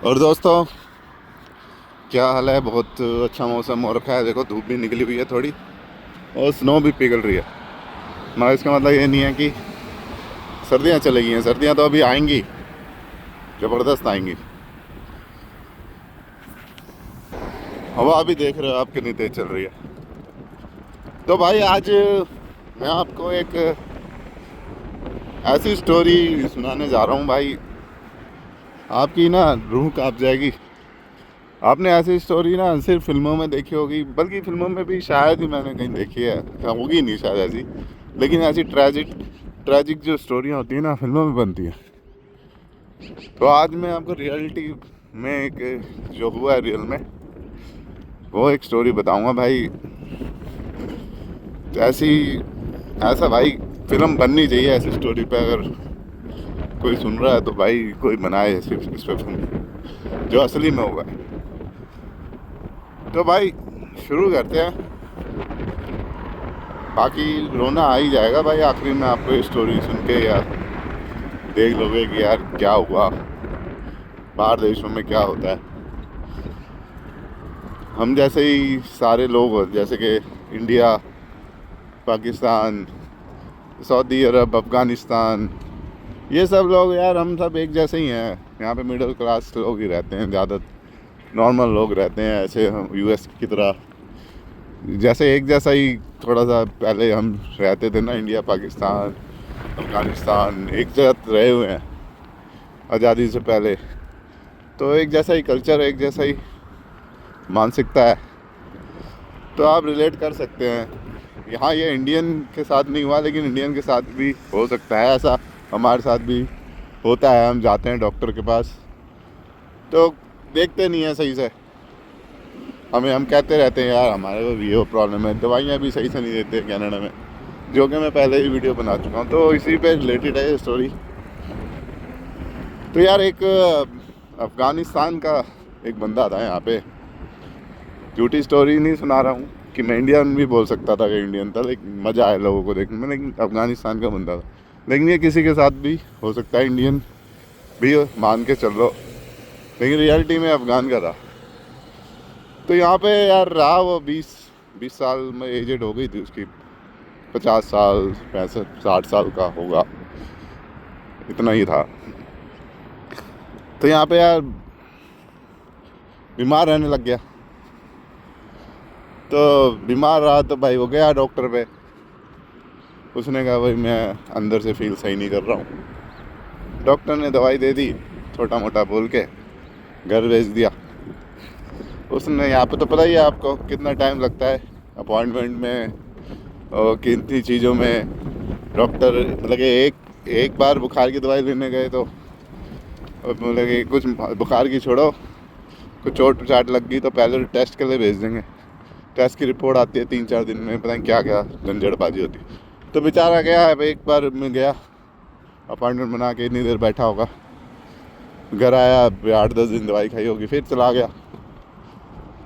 और दोस्तों, क्या हाल है। बहुत अच्छा मौसम हो रखा है। देखो, धूप भी निकली हुई है थोड़ी और स्नो भी पिघल रही है। मगर इसका मतलब ये नहीं है कि सर्दियाँ चली गई हैं। सर्दियाँ तो अभी आएंगी, ज़बरदस्त आएंगी। हवा अभी देख रहे हो आप कितनी तेज चल रही है। तो भाई आज मैं आपको एक ऐसी स्टोरी सुनाने जा रहा हूँ भाई, आपकी ना रूह कांप जाएगी। आपने ऐसी स्टोरी ना सिर्फ फिल्मों में देखी होगी, बल्कि फिल्मों में भी शायद ही मैंने कहीं देखी है, होगी नहीं शायद ऐसी। लेकिन ऐसी ट्रैजिक ट्रैजिक जो स्टोरियाँ होती हैं ना, फिल्मों में बनती हैं। तो आज मैं आपको रियलिटी में एक जो हुआ है रियल में, वो एक स्टोरी बताऊंगा भाई। ऐसी ऐसा भाई फिल्म बननी चाहिए ऐसी स्टोरी पे। अगर कोई सुन रहा है तो भाई कोई बनाए सिर्फ इस पे फिल्म जो असली में हुआ है। तो भाई शुरू करते हैं। बाकी रोना आ ही जाएगा भाई आखिरी में, आपको ये स्टोरी सुन के यार देख लोगे कि यार क्या हुआ, बाहर देशों में क्या होता है। हम जैसे ही सारे लोग हो, जैसे कि इंडिया, पाकिस्तान, सऊदी अरब, अफ़गानिस्तान, ये सब लोग यार हम सब एक जैसे ही हैं। यहाँ पे मिडिल क्लास लोग ही रहते हैं, ज़्यादा नॉर्मल लोग रहते हैं। ऐसे हम यूएस की तरह जैसे एक जैसा ही थोड़ा सा पहले हम रहते थे ना, इंडिया, पाकिस्तान, अफ़गानिस्तान एक साथ रहे हुए हैं आज़ादी से पहले। तो एक जैसा ही कल्चर, एक जैसा ही मानसिकता है, तो आप रिलेट कर सकते हैं। यहाँ ये इंडियन के साथ नहीं हुआ, लेकिन इंडियन के साथ भी हो सकता है ऐसा। हमारे साथ भी होता है। हम जाते हैं डॉक्टर के पास तो देखते नहीं है सही से, हम कहते रहते हैं यार हमारे को भी ये प्रॉब्लम है। दवाइयाँ भी सही से नहीं देते कनाडा में, जो कि मैं पहले ही वीडियो बना चुका हूँ। तो इसी पे रिलेटेड है ये स्टोरी। तो यार एक अफ़गानिस्तान का एक बंदा था यहाँ पे। झूठी स्टोरी नहीं सुना रहा हूँ कि मैं इंडियन भी बोल सकता था कि इंडियन था, लेकिन मज़ा आया लोगों को देखने में। लेकिन अफ़गानिस्तान का बंदा था, लेकिन ये किसी के साथ भी हो सकता है, इंडियन भी मान के चल लो, लेकिन रियलिटी में अफ़गान का था। तो यहाँ पे यार रहा वो 20 साल में एजेड हो गई थी उसकी। 50 साल, 65, 60 साल का होगा, इतना ही था। तो यहाँ पे यार बीमार रहने लग गया। तो बीमार रहा तो भाई वो गया डॉक्टर पे। उसने कहा भाई मैं अंदर से फील सही नहीं कर रहा हूँ। डॉक्टर ने दवाई दे दी, छोटा मोटा बोल के घर भेज दिया। उसने यहाँ पे तो पता ही है आपको कितना टाइम लगता है अपॉइंटमेंट में और कितनी चीज़ों में। डॉक्टर मतलब कि एक बार बुखार की दवाई लेने गए तो मतलब कि कुछ बुखार की छोड़ो, कुछ चोट चाट लग गई तो पहले तो टेस्ट के लिए भेज देंगे। टेस्ट की रिपोर्ट आती है 3-4 दिन में, पता नहीं क्या क्या झंझटबाजी होती है। तो बेचारा गया है भाई, एक बार मैं गया अपॉइंटमेंट बना के, इतनी देर बैठा होगा, घर आया 8-10 दिन दवाई खाई होगी, फिर चला गया।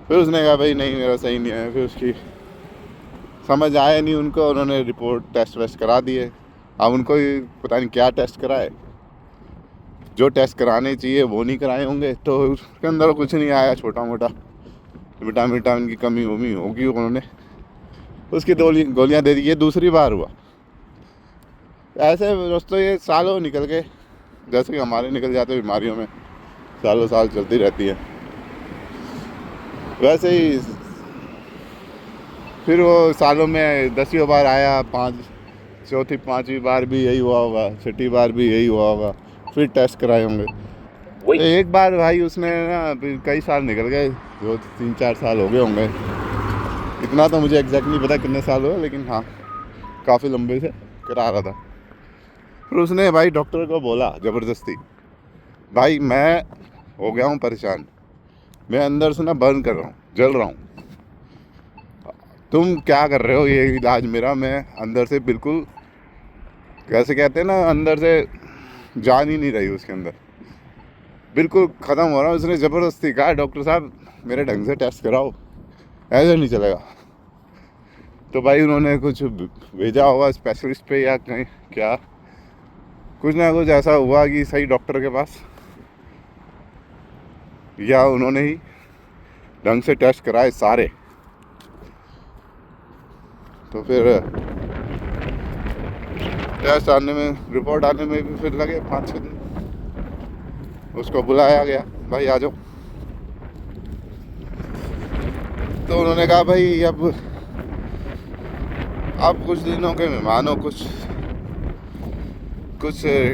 फिर उसने कहा भाई नहीं मेरा सही नहीं है। फिर उसकी समझ आया नहीं उनको, उन्होंने रिपोर्ट टेस्ट वेस्ट करा दिए। अब उनको ही पता नहीं क्या टेस्ट कराए, जो टेस्ट कराने चाहिए वो नहीं कराए होंगे। तो उसके अंदर कुछ नहीं आया, छोटा मोटा विटामिन की कमी वमी होगी, उन्होंने उसकी गोलियाँ दे दी। ये दूसरी बार हुआ ऐसे। दोस्तों ये सालों निकल के, जैसे कि हमारे निकल जाते बीमारियों में, सालों साल चलती रहती है। वैसे ही फिर वो सालों में 10वीं बार आया, 4th-5वीं बार भी यही हुआ होगा, 6ठी बार भी यही हुआ होगा, फिर टेस्ट कराए होंगे। तो एक बार भाई उसने ना, कई साल निकल गए, 2-3-4 साल हो गए होंगे। इतना तो मुझे एग्जैक्ट नहीं पता कितने साल हुए, लेकिन हाँ काफ़ी लंबे से करा रहा था। फिर उसने भाई डॉक्टर को बोला ज़बरदस्ती, भाई मैं हो गया हूँ परेशान, मैं अंदर से ना बर्न कर रहा हूँ, जल रहा हूँ। तुम क्या कर रहे हो, ये इलाज मेरा, मैं अंदर से बिल्कुल, कैसे कहते हैं ना, अंदर से जान ही नहीं रही उसके अंदर, बिल्कुल ख़त्म हो रहा है। उसने ज़बरदस्ती कहा डॉक्टर साहब मेरे ढंग से टेस्ट कराओ, ऐसे नहीं चलेगा। तो भाई उन्होंने कुछ भेजा होगा स्पेशलिस्ट पे या कहीं, क्या कुछ ना कुछ ऐसा हुआ कि सही डॉक्टर के पास। या उन्होंने ही ढंग से टेस्ट कराए सारे। तो फिर टेस्ट आने में, रिपोर्ट आने में भी फिर लगे 5-6 दिन। उसको बुलाया गया, भाई आ जाओ। तो उन्होंने कहा भाई अब कुछ दिनों के मेहमान हो, कुछ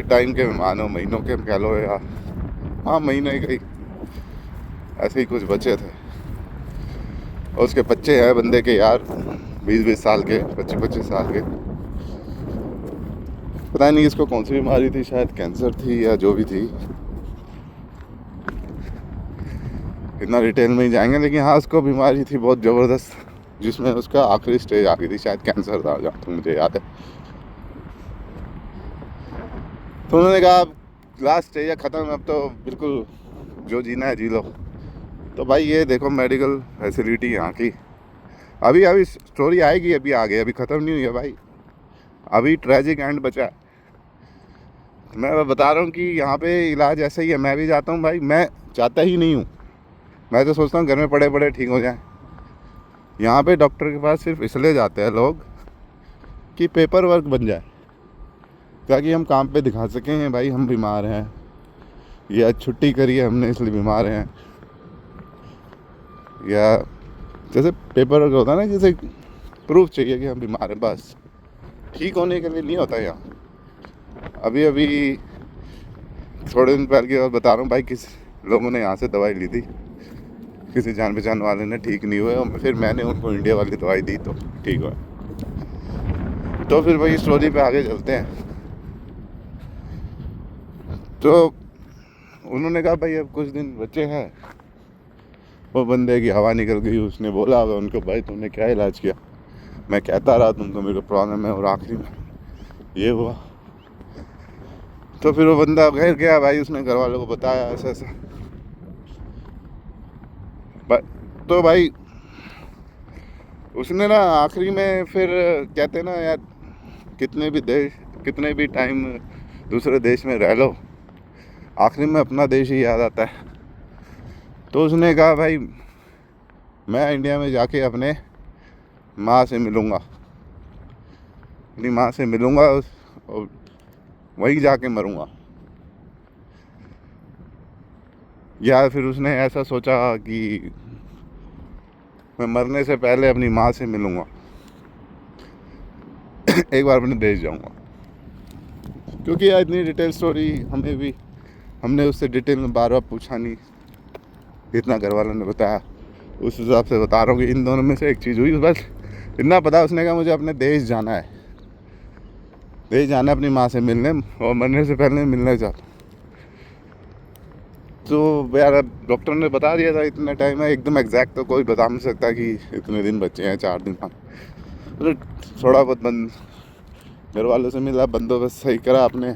टाइम के मेहमान हो, महीनों के कह लो, या हाँ महीने के ऐसे ही कुछ बच्चे थे। और उसके बच्चे हैं बंदे के यार 20-20 साल के, 25-25 साल के। पता नहीं इसको कौन सी बीमारी थी, शायद कैंसर थी या जो भी थी, इतना डिटेल में ही जाएंगे। लेकिन हाँ, उसको बीमारी थी बहुत ज़बरदस्त, जिसमें उसका आखिरी स्टेज आ गई थी, शायद कैंसर था जहाँ तक मुझे याद है। तो उन्होंने कहा अब लास्ट स्टेज है, ख़त्म, अब तो बिल्कुल जो जीना है जी लो। तो भाई ये देखो मेडिकल फैसिलिटी यहाँ की, अभी स्टोरी आएगी, अभी आगे, अभी ख़त्म नहीं हुई है भाई, अभी ट्रेजिक एंड बचा। तो मैं बता रहा हूँ कि यहाँ पे इलाज ऐसा ही है। मैं भी जाता हूँ भाई, मैं चाहता ही नहीं हूँ, मैं तो सोचता हूँ घर में पड़े पड़े ठीक हो जाए। यहाँ पे डॉक्टर के पास सिर्फ इसलिए जाते हैं लोग कि पेपर वर्क बन जाए, ताकि हम काम पे दिखा सकें भाई हम बीमार हैं, या छुट्टी करी है हमने इसलिए बीमार हैं, या जैसे पेपर वर्क होता है ना, जैसे प्रूफ चाहिए कि हम बीमार हैं, बस ठीक होने के लिए नहीं होता यहाँ। अभी थोड़े दिन पहले की बात बता रहा हूँ भाई, किस लोगों ने यहाँ से दवाई ली थी, किसी जान पहचान वाले ने, ठीक नहीं हुए, और फिर मैंने उनको इंडिया वाली दवाई दी तो ठीक हुआ। तो फिर वही स्टोरी पे आगे चलते हैं। तो उन्होंने कहा भाई अब कुछ दिन बचे हैं। वो बंदे की हवा निकल गई, उसने बोला होगा उनको, भाई तुमने क्या इलाज किया? मैं कहता रहा तुमको मेरे को प्रॉब्लम है, और आखिरी में ये हुआ। तो फिर वो बंदा घर गया भाई, उसने घर वालों को बताया ऐसा ऐसा। तो भाई उसने ना आखिरी में फिर कहते ना यार, कितने भी टाइम दूसरे देश में रह लो, आखिरी में अपना देश ही याद आता है। तो उसने कहा भाई मैं इंडिया में जाके अपने माँ से मिलूँगा, अपनी माँ से मिलूँगा और वहीं जाके मरूँगा। या फिर उसने ऐसा सोचा कि मैं मरने से पहले अपनी माँ से मिलूँगा, एक बार अपने देश जाऊँगा। क्योंकि यार इतनी डिटेल स्टोरी हमने उससे डिटेल में बार बार पूछा नहीं, इतना घर वालों ने बताया, उस हिसाब से बता रहा हूँ कि इन दोनों में से एक चीज़ हुई। बस इतना पता, उसने कहा मुझे अपने देश जाना है, अपनी माँ से मिलने, और मरने से पहले मिलने जाता। तो यार डॉक्टर ने बता दिया था इतना टाइम है, एकदम एग्जैक्ट तो कोई बता नहीं सकता कि इतने दिन बचे हैं, 4 दिन। तो थोड़ा बहुत घर वालों से मिला, बंदोबस्त सही करा, अपने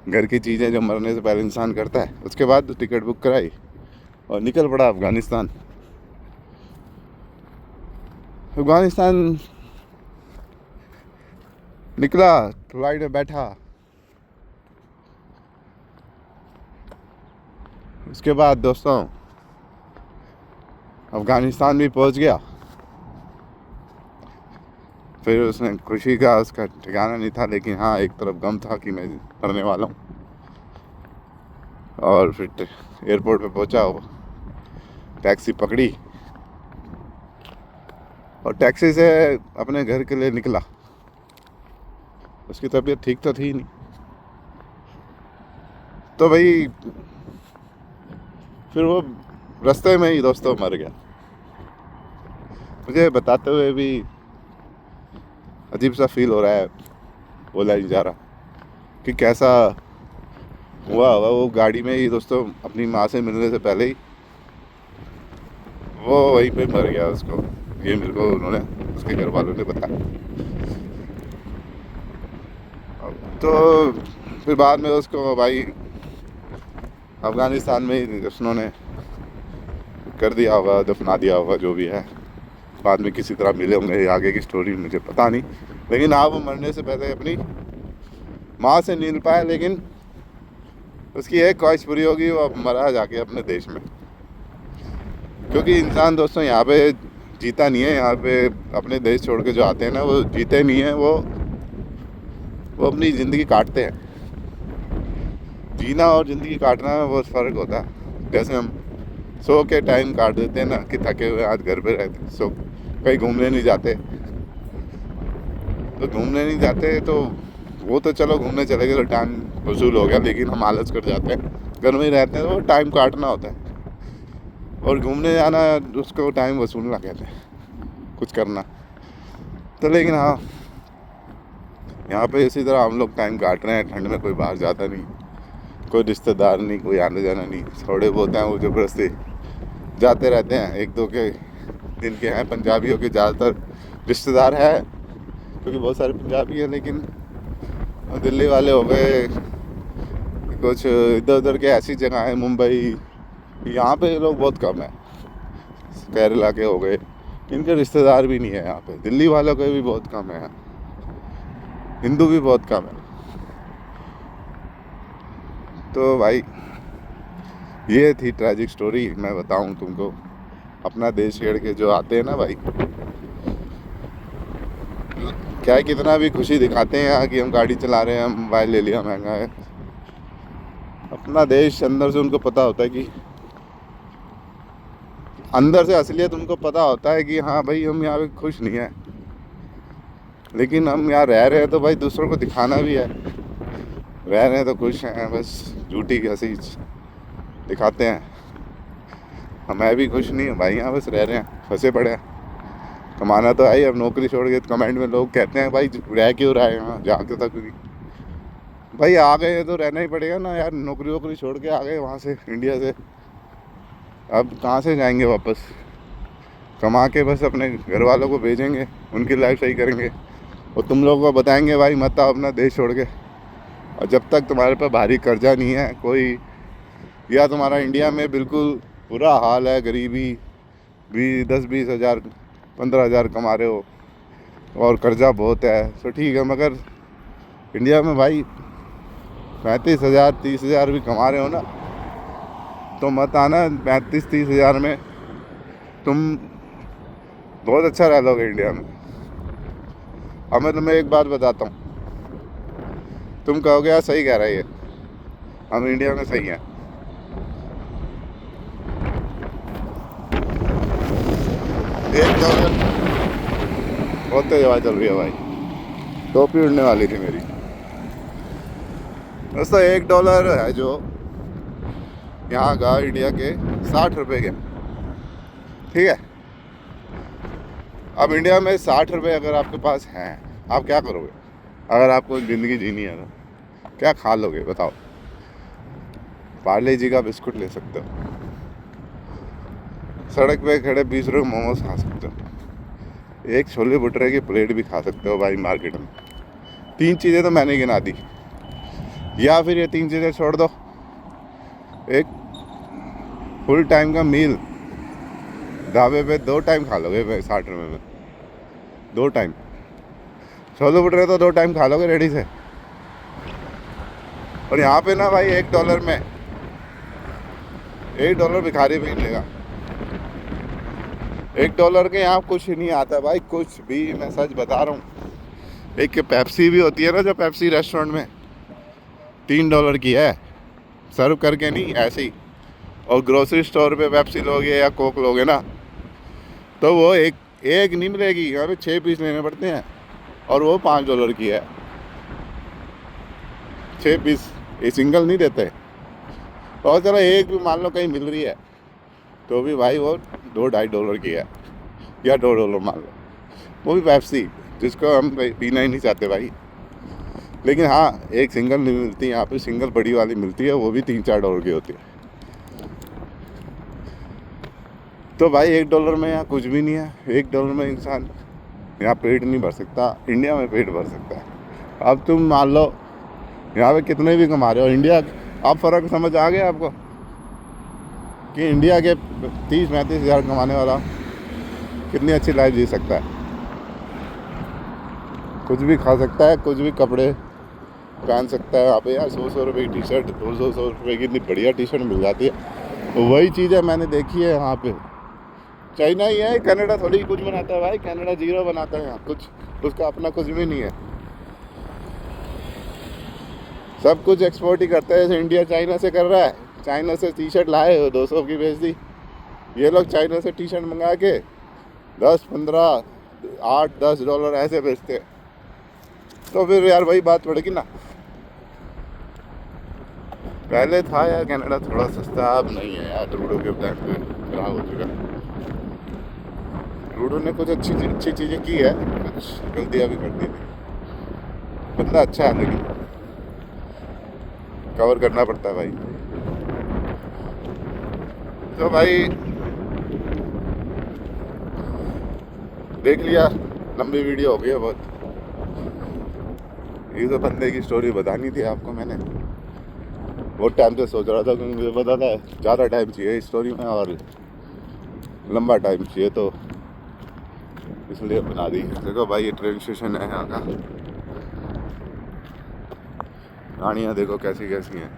घर की चीज़ें जो मरने से पहले इंसान करता है। उसके बाद टिकट बुक कराई और निकल पड़ा अफ़गानिस्तान। निकला, फ्लाइट में बैठा, उसके बाद दोस्तों अफ़गानिस्तान भी पहुंच गया। फिर उसने खुशी का उसका ठिकाना नहीं था, लेकिन हाँ एक तरफ गम था कि मैं मरने वाला हूँ। और फिर एयरपोर्ट पे पहुंचा, टैक्सी पकड़ी और टैक्सी से अपने घर के लिए निकला। उसकी तबीयत ठीक तो थी नहीं, तो भाई फिर वो रास्ते में ही दोस्तों मर गया। मुझे बताते हुए भी अजीब सा फील हो रहा है, बोला नहीं जा रहा कि कैसा हुआ। वो गाड़ी में ही दोस्तों अपनी माँ से मिलने से पहले ही वो वहीं पे मर गया। उसको ये मेरे को उन्होंने, उसके घर वालों ने बताया। तो फिर बाद में उसको भाई अफ़गानिस्तान में ही उन्होंने कर दिया होगा, दफना दिया होगा, जो भी है। बाद में किसी तरह मिले होंगे, आगे की स्टोरी मुझे पता नहीं। लेकिन हाँ, वो मरने से पहले अपनी माँ से नहीं मिल पाया, लेकिन उसकी एक ख्वाहिश पूरी होगी, वो अब मरा जाके अपने देश में। क्योंकि इंसान दोस्तों यहाँ पे जीता नहीं है। यहाँ पे अपने देश छोड़ के जो आते हैं ना, वो जीते नहीं हैं, वो अपनी ज़िंदगी काटते हैं। जीना और ज़िंदगी काटना में बहुत फ़र्क होता है। जैसे हम सो के टाइम काट देते हैं ना, कि थके हुए आज घर पे रहते, सो कहीं घूमने नहीं जाते, तो घूमने नहीं जाते तो वो तो चलो घूमने चले गए तो टाइम वसूल हो गया, लेकिन हम आलस कर जाते हैं, घर में ही रहते हैं, तो वो टाइम काटना होता है। और घूमने जाना उसको टाइम वसूलना कहते हैं, कुछ करना। तो लेकिन हाँ, यहाँ पे इसी तरह हम लोग टाइम काट रहे हैं। ठंड में कोई बाहर जाता नहीं, कोई रिश्तेदार नहीं, कोई आने जाना नहीं। थोड़े बहुत हैं वो ज़बरदस्ती जाते रहते हैं, एक दो के दिन के हैं। पंजाबियों के ज़्यादातर रिश्तेदार हैं, क्योंकि बहुत सारे पंजाबी हैं। लेकिन दिल्ली वाले हो गए, कुछ इधर उधर के ऐसी जगह है, मुंबई, यहाँ पे लोग बहुत कम है। केरला के हो गए, इनके रिश्तेदार भी नहीं है यहाँ पे। दिल्ली वालों के भी बहुत कम है, हिंदू भी बहुत कम है। तो भाई ये थी ट्रैजिक स्टोरी। मैं बताऊँ तुमको, अपना देश छेड़ के जो आते हैं ना भाई, क्या है, कितना भी खुशी दिखाते हैं यहाँ कि हम गाड़ी चला रहे हैं, हम मोबाइल ले लिया महंगा है। अपना देश अंदर से उनको पता होता है कि, अंदर से असलियत उनको पता होता है कि हाँ भाई हम यहाँ पे खुश नहीं हैं, लेकिन हम यहाँ रह रहे हैं तो भाई दूसरों को दिखाना भी है। रह रहे हैं तो खुश हैं, बस झूठी हंसी दिखाते हैं। मैं भी खुश नहीं हूँ भाई, यहाँ बस रह रहे हैं, फंसे पड़े हैं। कमाना तो है ही। अब नौकरी छोड़ के कमेंट में लोग कहते हैं भाई रह क्यों रहा है यहाँ, जाके तक भी भाई आ गए तो रहना ही पड़ेगा ना यार। नौकरी वोकरी छोड़ के आ गए वहाँ से, इंडिया से, अब कहाँ से जाएंगे वापस? कमा के बस अपने घर वालों को भेजेंगे, उनकी लाइफ सही करेंगे, और तुम लोगों को बताएंगे भाई मत आओ अपना देश छोड़ के। और जब तक तुम्हारे पर भारी कर्जा नहीं है कोई, या तुम्हारा इंडिया में बिल्कुल बुरा हाल है, गरीबी भी 10-20 हज़ार 15 हज़ार कमा रहे हो और कर्जा बहुत है, तो ठीक है। मगर इंडिया में भाई 35 हज़ार 30 हज़ार भी कमा रहे हो ना, तो मत आना। 35-30 हज़ार में तुम बहुत अच्छा रह लोगे इंडिया में। अब मैं तुम्हें एक बात बताता हूँ, तुम कहोगे यार सही कह रहा है ये, हम इंडिया में सही हैं। $1 बहुत तेज हवा चल रही है भाई, टोपी उड़ने वाली थी मेरी। दोस्तों $1 है जो यहाँ का इंडिया के 60 रुपये के, ठीक है। अब इंडिया में 60 रुपये अगर आपके पास हैं, आप क्या करोगे? अगर आपको ज़िंदगी जीनी है तो क्या खा लोगे बताओ? पार्ले जी का बिस्कुट ले सकते हो, सड़क पे खड़े 20 रुपये मोमोज खा सकते हो, एक छोले भटूरे की प्लेट भी खा सकते हो भाई मार्केट में। 3 चीज़ें तो मैंने गिना दी, या फिर ये 3 चीज़ें छोड़ दो, एक फुल टाइम का मील ढाबे पे 2 टाइम खा लोगे भाई 60 रुपये में। 2 टाइम छोले भटूरे तो 2 टाइम खा लोगे रेडी से। और यहाँ पे ना भाई $1 में $1 भिखारी भी नहीं लेगा। $1 के यहाँ कुछ नहीं आता भाई, कुछ भी, मैं सच बता रहा हूँ। एक पेप्सी भी होती है ना, जो पेप्सी रेस्टोरेंट में $3 की है, सर्व करके नहीं, ऐसे ही। और ग्रोसरी स्टोर पे पेप्सी लोगे या कोक लोगे ना, तो वो एक नहीं मिलेगी, यहाँ पे 6 पीस लेने पड़ते हैं, और वो $5 की है। 6 पीस, ये सिंगल नहीं देते। और चलो एक भी मान लो कहीं मिल रही है, तो भी भाई वो $2-2.5 की है, या $2 मान लो, वो भी पेप्सी, जिसको हम पीना ही नहीं चाहते भाई। लेकिन हाँ, एक सिंगल नहीं मिलती यहाँ पे, सिंगल बड़ी वाली मिलती है, वो भी $3-4 की होती है। तो भाई $1 में यहाँ कुछ भी नहीं है। $1 में इंसान यहाँ पेट नहीं भर सकता, इंडिया में पेट भर सकता है। अब तुम मान लो यहाँ पे कितने भी कमा रहे हो, इंडिया, अब फ़र्क समझ आ गया आपको कि इंडिया के 30-35 हज़ार कमाने वाला कितनी अच्छी लाइफ जी सकता है, कुछ भी खा सकता है, कुछ भी कपड़े पहन सकता है। यहाँ पे यार 100 रुपये की टी शर्ट, 200 रुपये की इतनी बढ़िया टी शर्ट मिल जाती है। तो वही चीज़ है मैंने देखी है यहाँ पे, चाइना ही है, कनाडा थोड़ी कुछ बनाता है भाई, कनाडा जीरो बनाता है यहाँ, कुछ उसका अपना कुछ भी नहीं है। सब कुछ एक्सपोर्ट ही करता है, जैसे इंडिया चाइना से कर रहा है। चाइना से टी शर्ट लाए हो 200 की बेच दी, ये लोग चाइना से टी शर्ट मंगा के 10-15 $8-10 ऐसे बेचते हैं। तो फिर यार वही बात पड़ेगी ना। पहले था यार कनाडा थोड़ा सस्ता, अब नहीं है यार, ट्रूडो के टाइम पे खराब हो चुका। ट्रूडो ने कुछ अच्छी चीज़ें की है, कुछ गलतियाँ भी कर दी थी। बंदा अच्छा है लेकिन कवर करना पड़ता है भाई। तो भाई देख लिया, लंबी वीडियो हो गई है बहुत। ये तो बंदे की स्टोरी बतानी थी आपको मैंने, बहुत टाइम से सोच रहा था, क्योंकि मुझे पता था ज़्यादा टाइम चाहिए इस स्टोरी में और लंबा टाइम चाहिए, तो इसलिए बना दी। देखो भाई ये ट्रेन स्टेशन है यहाँ का, गाड़ियाँ देखो कैसी कैसी हैं।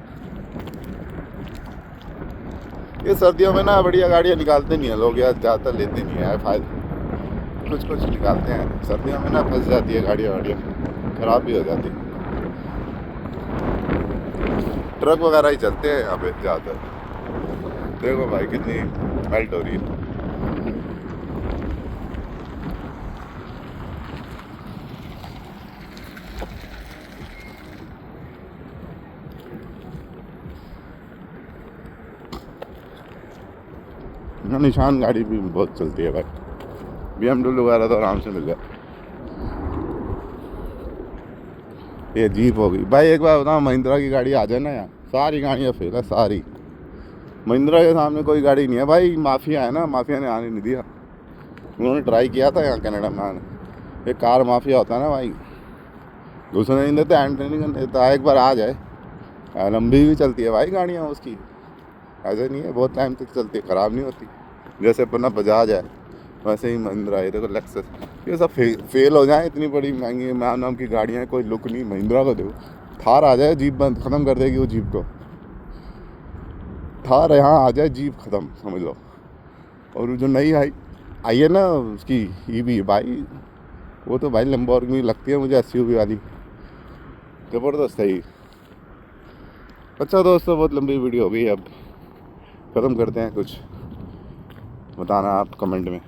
ये सर्दियों में ना बढ़िया गाड़ियाँ निकालते नहीं है लोग यार, ज़्यादातर लेते नहीं है फायदा, कुछ कुछ निकालते हैं। सर्दियों में ना फंस जाती है गाड़ियाँ वाड़ियाँ, ख़राब भी हो जाती है। ट्रक वगैरह ही चलते हैं यहाँ पे ज़्यादातर। देखो भाई कितनी मेल्ट हो रही है। निशान गाड़ी भी बहुत चलती है भाई, BMW वगैरह तो आराम से मिल जाए। ये जीप हो गई भाई। एक बार बताओ, महिंद्रा की गाड़ी आ जाए ना यहाँ, सारी गाड़ियाँ फेल है सारी। महिंद्रा के सामने कोई गाड़ी नहीं है भाई। माफिया है ना, माफिया ने आने नहीं दिया। उन्होंने ट्राई किया था यहाँ कनाडा में आने, एक कार माफिया होता है ना भाई, घुसने नहीं देते, एंट्री नहीं करने देता। एक बार आ जाए, लंबी भी चलती है भाई गाड़ियाँ उसकी, ऐसे नहीं है, बहुत टाइम तक चलती है, ख़राब नहीं होती। जैसे अपना बजाज है वैसे ही महिंद्रा है। देखो लेक्सस, ये सब फेल हो जाए, इतनी बड़ी महंगी नाम की गाड़ियाँ, कोई लुक नहीं। महिंद्रा को देखो, थार आ जाए जीप बंद ख़त्म कर देगी वो जीप को। थार यहाँ आ जाए जीप ख़त्म समझ लो। और जो नई आई है ना उसकी EV भाई, वो तो भाई लंबोर्गिनी लगती है मुझे, SUV वाली, ज़बरदस्त है ही। अच्छा दोस्तों, बहुत लंबी वीडियो हो गई, अब ख़त्म करते हैं। कुछ बताना आप कमेंट में।